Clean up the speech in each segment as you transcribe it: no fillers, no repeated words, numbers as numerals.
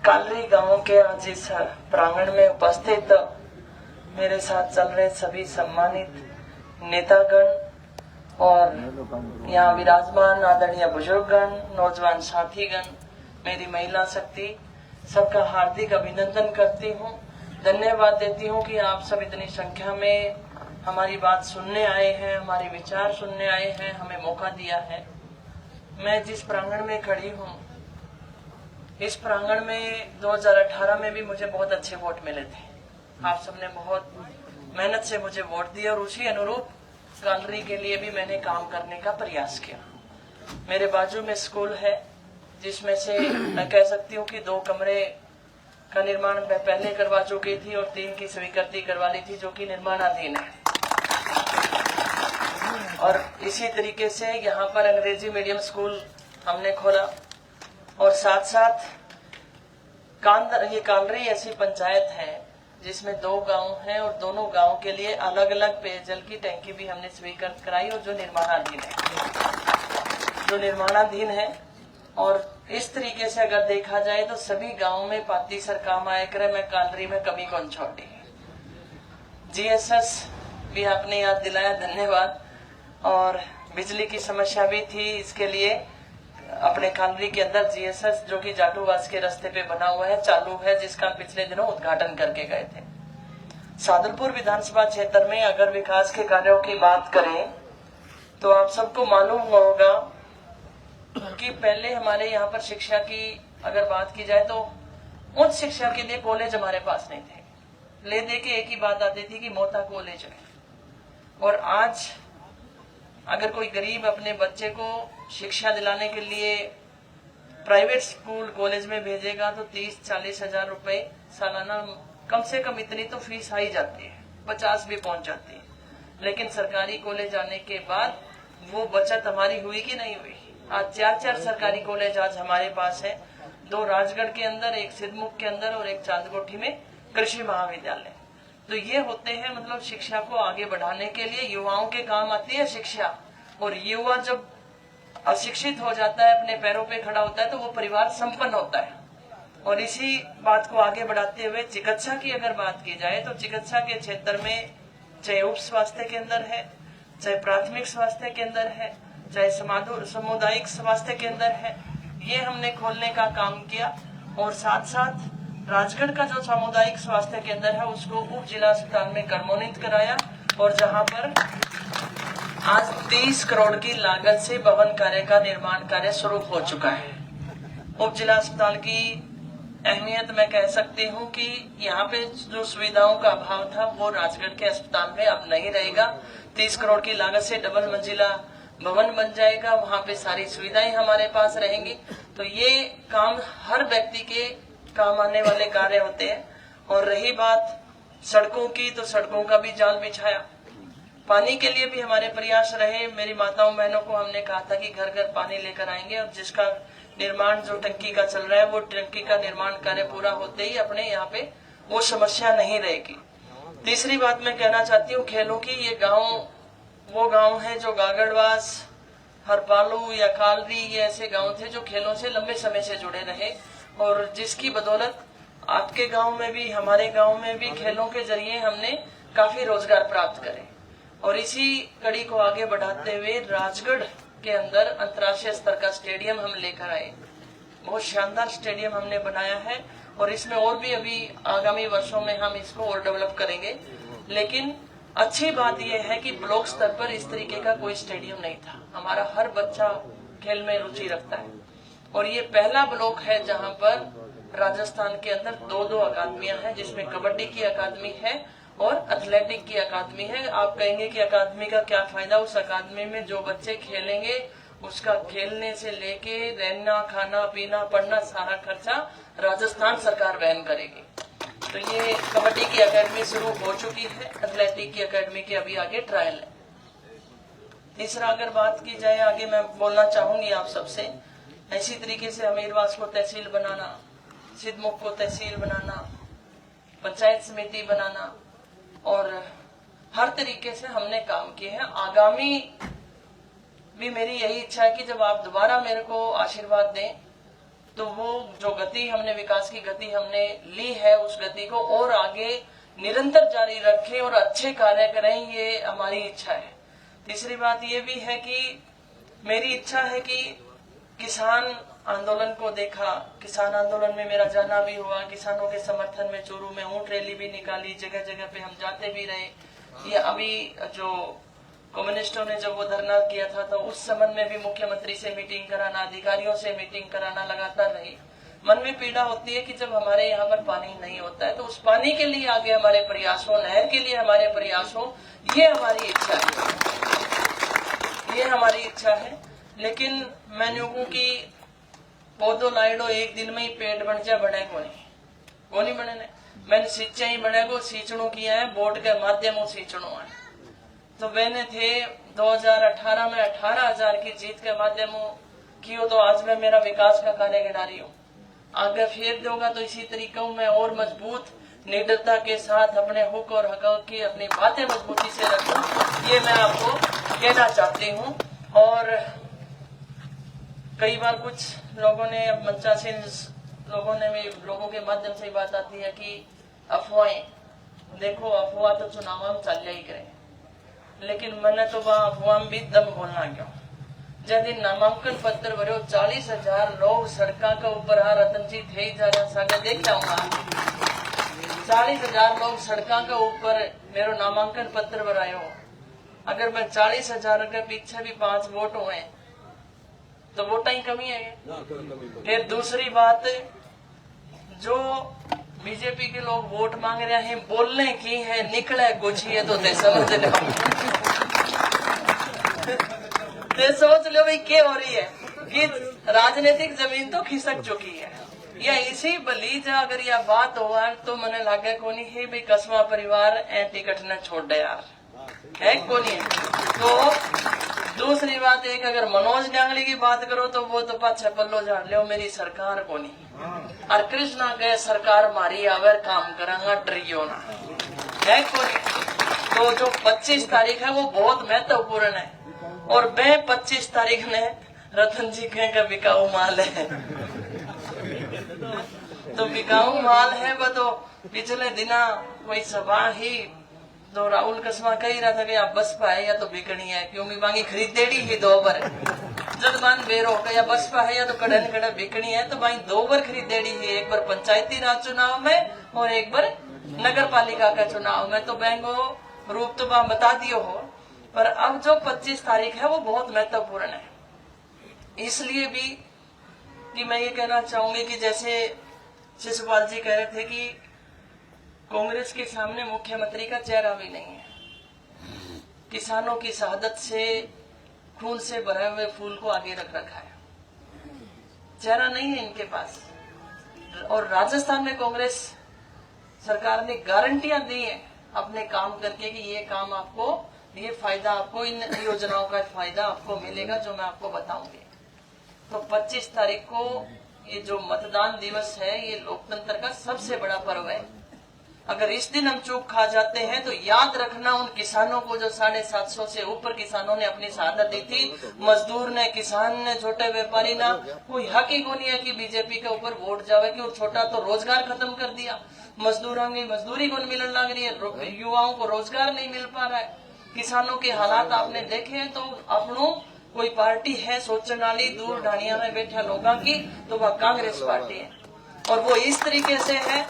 कालरी गांव के आज इस प्रांगण में उपस्थित मेरे साथ चल रहे सभी सम्मानित नेतागण और यहाँ विराजमान आदरणीय बुजुर्गगण, नौजवान साथीगण, मेरी महिला शक्ति, सबका हार्दिक अभिनंदन करती हूँ। धन्यवाद देती हूँ कि आप सब इतनी संख्या में हमारी बात सुनने आए हैं, हमारे विचार सुनने आए हैं, हमें मौका दिया है। मैं जिस प्रांगण में खड़ी हूँ, इस प्रांगण में 2018 में भी मुझे बहुत अच्छे वोट मिले थे। आप सबने बहुत मेहनत से मुझे वोट दिया और उसी अनुरूप कालरी के लिए भी मैंने काम करने का प्रयास किया। मेरे बाजू में स्कूल है जिसमें से मैं कह सकती हूँ कि 2 कमरे का निर्माण मैं पहले करवा चुकी थी और 3 की स्वीकृति करवा ली थी, जो कि निर्माणाधीन है। और इसी तरीके से यहाँ पर अंग्रेजी मीडियम स्कूल हमने खोला और साथ साथ ये कालरी ऐसी पंचायत है जिसमें 2 गांव हैं और दोनों गांव के लिए अलग अलग पेयजल की टैंकी भी हमने स्वीकृत कराई और जो निर्माणाधीन है। और इस तरीके से अगर देखा जाए तो सभी गांव में पाती सर काम आया करे, मैं कालरी में कमी कौन छोड़ी। जीएसएस भी आपने याद दिलाया, धन्यवाद। और बिजली की समस्या भी थी, इसके लिए अपने कालरी के अंदर जीएसएस जो कि जाटूवास के रास्ते पे बना हुआ है, चालू है, जिसका पिछले दिनों उद्घाटन करके गए थे। सादुलपुर विधानसभा क्षेत्र में अगर विकास के कार्यों की बात करें तो आप सबको मालूम होगा कि पहले हमारे यहाँ पर शिक्षा की अगर बात की जाए तो उच्च शिक्षा के लिए कॉलेज हमारे पास नहीं थे। ले दे के एक ही बात आती थी कि मोता कॉलेज है। और आज अगर कोई गरीब अपने बच्चे को शिक्षा दिलाने के लिए प्राइवेट स्कूल कॉलेज में भेजेगा तो 30-40 हजार रुपए सालाना, कम से कम इतनी तो फीस आ ही जाती है, 50 भी पहुंच जाती है। लेकिन सरकारी कॉलेज आने के बाद वो बचत हमारी हुई कि नहीं हुई। आज 4 सरकारी कॉलेज आज हमारे पास है, 2 राजगढ़ के अंदर, एक सिद्धमुख के अंदर और एक चांदकोठी में कृषि महाविद्यालय। तो ये होते हैं मतलब शिक्षा को आगे बढ़ाने के लिए युवाओं के काम आती है शिक्षा। और युवा जब अशिक्षित हो जाता है, अपने पैरों पे खड़ा होता है, तो वो परिवार संपन्न होता है। और इसी बात को आगे बढ़ाते हुए चिकित्सा की अगर बात की जाए तो चिकित्सा के क्षेत्र में चाहे उप स्वास्थ्य केंद्र है, चाहे प्राथमिक स्वास्थ्य केंद्र है, चाहे सामुदायिक स्वास्थ्य केंद्र है, ये हमने खोलने का काम किया। और साथ साथ राजगढ़ का जो सामुदायिक स्वास्थ्य केंद्र है उसको उप जिला अस्पताल में क्रमोन्नत कराया और जहां पर आज 30 करोड़ की लागत से भवन कार्य का निर्माण कार्य शुरू हो चुका है। उप जिला अस्पताल की अहमियत मैं कह सकती हूँ कि यहाँ पे जो सुविधाओं का अभाव था वो राजगढ़ के अस्पताल में अब नहीं रहेगा। 30 करोड़ की लागत से डबल मंजिला भवन बन जाएगा, वहाँ पे सारी सुविधाएं हमारे पास रहेंगी। तो ये काम हर व्यक्ति के काम आने वाले कार्य होते हैं। और रही बात सड़कों की, तो सड़कों का भी जाल बिछाया। पानी के लिए भी हमारे प्रयास रहे। मेरी माताओं बहनों को हमने कहा था कि घर घर पानी लेकर आएंगे और जिसका निर्माण जो टंकी का चल रहा है वो टंकी का निर्माण कार्य पूरा होते ही अपने यहाँ पे वो समस्या नहीं रहेगी। तीसरी बात मैं कहना चाहती हूँ खेलों की। ये गाँव वो गाँव है जो गागड़वास, हरपालू या कालरी, ये ऐसे गाँव थे जो खेलों से लंबे समय से जुड़े रहे और जिसकी बदौलत आपके गांव में भी, हमारे गांव में भी खेलों के जरिए हमने काफी रोजगार प्राप्त करे। और इसी कड़ी को आगे बढ़ाते हुए राजगढ़ के अंदर अंतर्राष्ट्रीय स्तर का स्टेडियम हम लेकर आए। बहुत शानदार स्टेडियम हमने बनाया है और इसमें और भी अभी आगामी वर्षों में हम इसको और डेवलप करेंगे। लेकिन अच्छी बात यह है कि ब्लॉक स्तर पर इस तरीके का कोई स्टेडियम नहीं था। हमारा हर बच्चा खेल में रुचि रखता है और ये पहला ब्लॉक है जहां पर राजस्थान के अंदर 2 अकादमियां हैं, जिसमें कबड्डी की अकादमी है और एथलेटिक की अकादमी है। आप कहेंगे कि अकादमी का क्या फायदा। उस अकादमी में जो बच्चे खेलेंगे उसका खेलने से लेके रहना, खाना, पीना, पढ़ना, सारा खर्चा राजस्थान सरकार वहन करेगी। तो ये कबड्डी की अकादमी शुरू हो चुकी है, एथलेटिक की अकादमी के अभी आगे ट्रायल है। तीसरा अगर बात की जाए, आगे मैं बोलना चाहूंगी आप सबसे, इसी तरीके से अमीरवास को तहसील बनाना, सिद्धमुख को तहसील बनाना, पंचायत समिति बनाना और हर तरीके से हमने काम किए हैं। आगामी भी मेरी यही इच्छा है कि जब आप दोबारा मेरे को आशीर्वाद दें तो वो जो गति हमने विकास की गति हमने ली है, उस गति को और आगे निरंतर जारी रखें और अच्छे कार्य करें, ये हमारी इच्छा है। तीसरी बात ये भी है कि मेरी इच्छा है कि किसान आंदोलन को देखा, किसान आंदोलन में मेरा जाना भी हुआ, किसानों के समर्थन में चूरू में ऊंट रैली भी निकाली, जगह जगह पे हम जाते भी रहे। ये अभी जो कम्युनिस्टों ने जब वो धरना किया था तो उस संबंध में भी मुख्यमंत्री से मीटिंग कराना, अधिकारियों से मीटिंग कराना लगातार रही। मन में पीड़ा होती है कि जब हमारे यहाँ पर पानी नहीं होता है तो उस पानी के लिए आगे हमारे प्रयास हो, नहर के लिए हमारे प्रयास हो, ये हमारी इच्छा है, ये हमारी इच्छा है। लेकिन मैं यूं की पौधो लाइडो एक दिन में ही पेड़ बन जा बने को नहीं बने ने। मैंने सिंचाई ही बने को सींचणों किया है, बोर्ड के माध्यम से सींचणों है। तो मैंने थे 2018 में 18,000 की जीत के माध्यम की हो, तो आज मैं मेरा विकास का कार्य गिनारी हूँ। आगे फिर दूंगा तो इसी तरीके में और मजबूत निडरता के साथ अपने हुक और हक की अपनी बातें मजबूती से रखूं, ये मैं आपको कहना चाहती हूँ। और कई बार कुछ लोगों ने मंचा से लोगों के माध्यम से बात आती है कि अफवाहें, देखो अफवाह तो चुनाव हम चल ही करें, लेकिन मैंने तो वह अफवाह भी दम बोलना क्यों। जब नामांकन पत्र भरो 40,000 लोग सड़क के ऊपर आ, रतन जी थे जा रहा सागर देख जाऊंगा, 40,000 लोग सड़क के ऊपर मेरो नामांकन पत्र भरायो। अगर मैं 40,000 के पीछे भी 5 वोट हुए तो वोटा ही कमी है। फिर दूसरी बात, जो बीजेपी के लोग वोट मांग रहे हैं, बोलने की है, निकले कुछ है तो समझ लो, ते सोच लो भाई क्या हो रही है कि राजनीतिक जमीन तो खिसक चुकी है। या इसी बलीज अगर यह बात हो तो मैंने लगे को नहीं है भाई कस्बा परिवार ए टिकट न छोड़ दे यार, है को नहीं है। तो दूसरी बात एक, अगर मनोज डांगली की बात करो तो वो तो पाछे पल्लो झाड़ लो, मेरी सरकार को नहीं। और कृष्णा कहे सरकार मारी आवर काम करांगा, डरियो ना, है को नहीं। तो जो 25 तारीख है वो बहुत महत्वपूर्ण है। और मैं 25 तारीख ने रतन जी कहेंगे बिकाऊ माल है, तो बिकाऊ माल है वो तो पिछले दिना कोई सभा ही तो राहुल कस्मा कही रहा था कि आप बसपा है या तो बिकनी है, क्योंकि मांगी खरीदेड़ी ही 2 बार जब मान बेरो या बसपा है या तो कड़न कड़ा बिकनी है, तो भाई 2 बार खरीदेड़ी है, एक बार पंचायती राज चुनाव में और एक बार नगर पालिका का चुनाव में। तो बैंगो रूप तो बता दियो हो, पर अब जो 25 तारीख है वो बहुत महत्वपूर्ण है। इसलिए भी कि मैं ये कहना चाहूंगी कि जैसे शिशुपाल जी कह रहे थे कि कांग्रेस के सामने मुख्यमंत्री का चेहरा भी नहीं है। किसानों की शहादत से, खून से भरे हुए फूल को आगे रख रखा है, चेहरा नहीं है इनके पास। और राजस्थान में कांग्रेस सरकार ने गारंटियां दी है अपने काम करके कि ये काम आपको, ये फायदा आपको, इन योजनाओं का फायदा आपको मिलेगा जो मैं आपको बताऊंगी। तो 25 तारीख को ये जो मतदान दिवस है, ये लोकतंत्र का सबसे बड़ा पर्व है। अगर इस दिन हम चूक खा जाते हैं तो याद रखना उन किसानों को जो 750 से ऊपर किसानों ने अपनी शहादत दी थी, मजदूर ने, किसान ने, छोटे व्यापारी ना, कोई हक ही को नहीं है कि बीजेपी के ऊपर वोट जावे कि और छोटा तो रोजगार खत्म कर दिया, मजदूरों की मजदूरी को मिलने लग रही है, युवाओं को रोजगार नहीं मिल पा रहा है। किसानों के हालात आपने देखे हैं, तो अपनों कोई पार्टी है सोचने वाली दूर ढाणिया में बैठा लोगों की, तो वह कांग्रेस पार्टी है। और वो इस तरीके से है,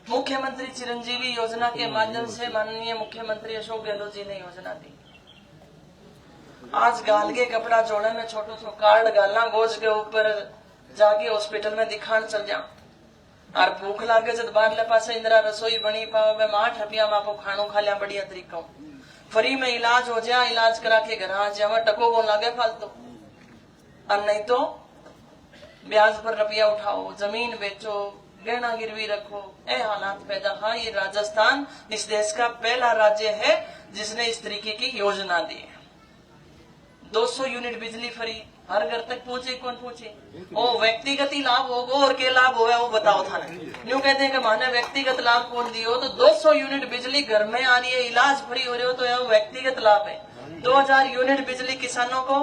मुख्यमंत्री चिरंजीवी योजना के माध्यम से माननीय मुख्यमंत्री अशोक गहलोत जी ने योजना दी। आज गाल के कपड़ा जोड़े में छोटो सो कार्ड गालना गोज के ऊपर जाके हॉस्पिटल में दिखान चल जा, और भूख लागे जब बाहर पास इंदिरा रसोई बनी पावे, 8 रुपया में आपको खानो खा लिया बढ़िया तरीका, फ्री में इलाज हो जाए, इलाज करा के घर आ जाए, टको को लागे फालतू। और नहीं तो ब्याज पर रुपया उठाओ, जमीन बेचो, गहना गिरवी रखो, ए हालात पैदा। हाँ, ये राजस्थान इस देश का पहला राज्य है जिसने इस तरीके की योजना दी है। 200 यूनिट बिजली फ्री, हर घर तक पहुंचे, कौन पहुंचे, वो व्यक्तिगत ही लाभ होगा और क्या लाभ होगा वो बताओ था। यूँ कहते हैं कि माने व्यक्तिगत लाभ कौन दियो, तो 200 यूनिट बिजली घर में आ रही है, इलाज फ्री हो रहे हो, तो यह व्यक्तिगत लाभ है। 2000 यूनिट बिजली किसानों को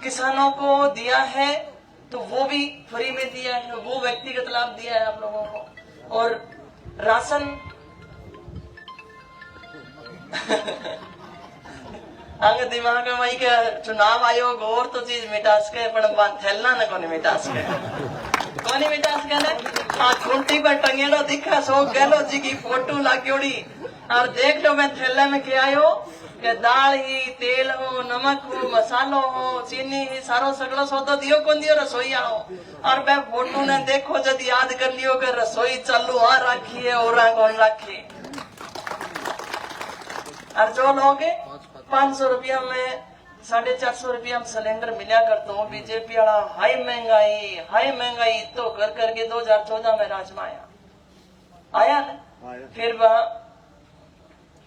किसानों को दिया है तो वो भी फ्री में दिया है, वो व्यक्तिगत लाभ दिया है आप लोगों को। और राशन अंग दिमाग में वही के चुनाव आयोग और तो चीज मिटा सके पर थैला न कोनी मिटा सके, कोनी मिटा सके ना। आज घंटी पर टंगेड़ो दिखा सो गहलोत जी की फोटो लागोड़ी और देख लो मैं थैले में क्या आयो के दाल ही, तेल हो, नमक हो, मसालो हो, चीनी ही, सारो सगड़ो सौदो दियो कौन दियो रसोई आओ। और मैं फोटो ने देखो जब याद कर लियो कि रसोई चालू आ राखी है और कौन राखी। और जो लोग 500 रुपया में 450 रुपया में सिलेंडर मिला करते हो, बीजेपी वाला हाई महंगाई तो कर करके 2014 में राजमा आया ना, फिर वह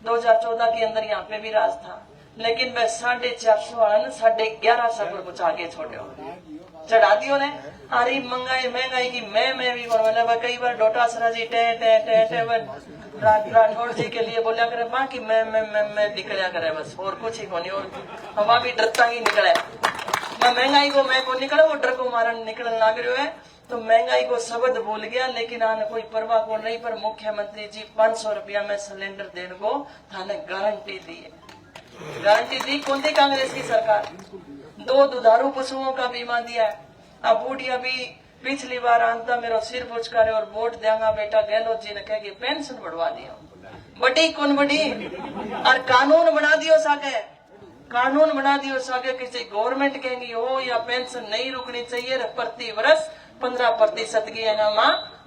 2014 के अंदर यहाँ पे भी राज था, लेकिन वह 450 वाला ना 1150 पर कुछ आगे छोड़ो चढ़ा दियो ने। अरे महंगाई की मैं भी बोला कई बार डोटासरा जी टे राठौड़ जी के लिए बोलिया करे बाकी मैं निकलिया करे बस, और कुछ ही कोनी। और हवा भी डरता ही निकले, मैं महंगाई को मैं को निकले वो डर को मारन निकलने लग रहा है। तो महंगाई को शब्द भूल गया, लेकिन आने कोई परवाह को नहीं। पर मुख्यमंत्री जी 500 रुपया में सिलेंडर देने को थाने गारंटी दी है, गारंटी दी कौन दी कांग्रेस की सरकार। 2 दुधारू पशुओं का बीमा दिया है। अब बूढ़िया भी पिछली बार आंता मेरा सिर पुचकारे और वोट देंगा बेटा गहलोत जी ने कह के पेंशन बढ़वा दिया, बड़ी कौन बड़ी। और कानून बना दियो साके, कानून बना दियो साके किसी गवर्नमेंट कहेंगी हो या पेंशन नहीं रुकनी चाहिए, प्रति वर्ष 15% की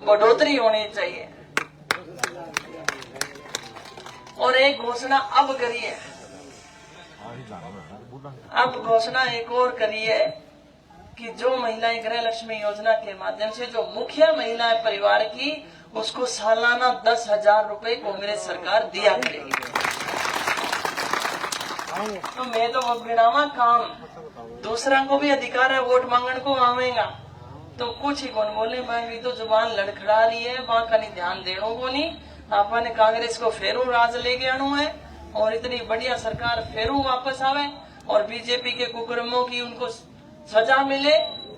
बढ़ोतरी होनी चाहिए। और एक घोषणा अब करी है, अब घोषणा एक और करी है कि जो महिलाएं गृह लक्ष्मी योजना के माध्यम से जो मुखिया महिला है परिवार की, उसको सालाना 10,000 रुपए कांग्रेस सरकार दिया करेगी। तो मैं तो गिनावा काम, दूसरा को भी अधिकार है वोट मांगने को आवेगा, तो कुछ ही कौन बोले। मैं भी तो जुबान लड़खड़ा रही है, वहां का नहीं ध्यान देनो को नहीं। आपने कांग्रेस को फेरू राज लेके आना है और इतनी बढ़िया सरकार फेरू वापस आवे और बीजेपी के कुकर्मों की उनको सजा मिले।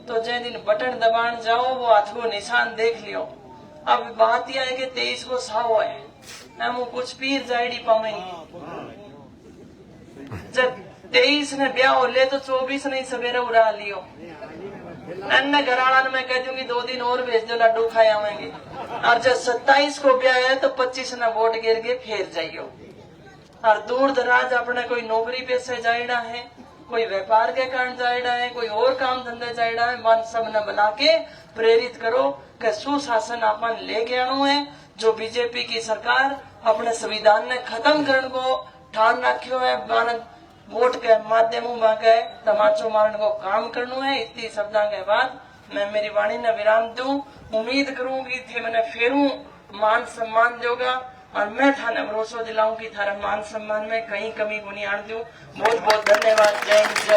तो जय दिन बटन दबान जाओ वो हाथ को निशान देख लियो। अब बात यह है कि 23 को साव है, हम कुछ पीर जाएडी पावेंगे। जब 23 ने ब्याह हो ले तो 24 ने सवेरे उड़ा लियो। अन्य घराना में कह दूंगी 2 दिन और भेज दो लड्डू खाए आवेंगे। और जब 27 को ब्याह है तो 25 ने वोट गिर के फिर जाइयो। और दूर दराज अपने कोई नौकरी पे से जाएड़ा है, कोई व्यापार के कारण जाएड़ा है, कोई और काम धंधे जाएड़ा है, मन सब न बना के प्रेरित करो कि सुशासन अपन लेके आनो है। जो बीजेपी की सरकार अपने संविधान ने खत्म करने को ठान रखियो है, वोट के माध्यम के तमाचो मारने को काम करना है। इतनी शब्दों के बाद मैं मेरी वाणी ने विराम दूं। उम्मीद करूंगी थे मैंने फेरू मान सम्मान दोगा और मैं थाने भरोसा दिलाऊं कि थारा मान सम्मान में कहीं कमी को नहीं आन दूं। बहुत बहुत धन्यवाद। जय हिंद।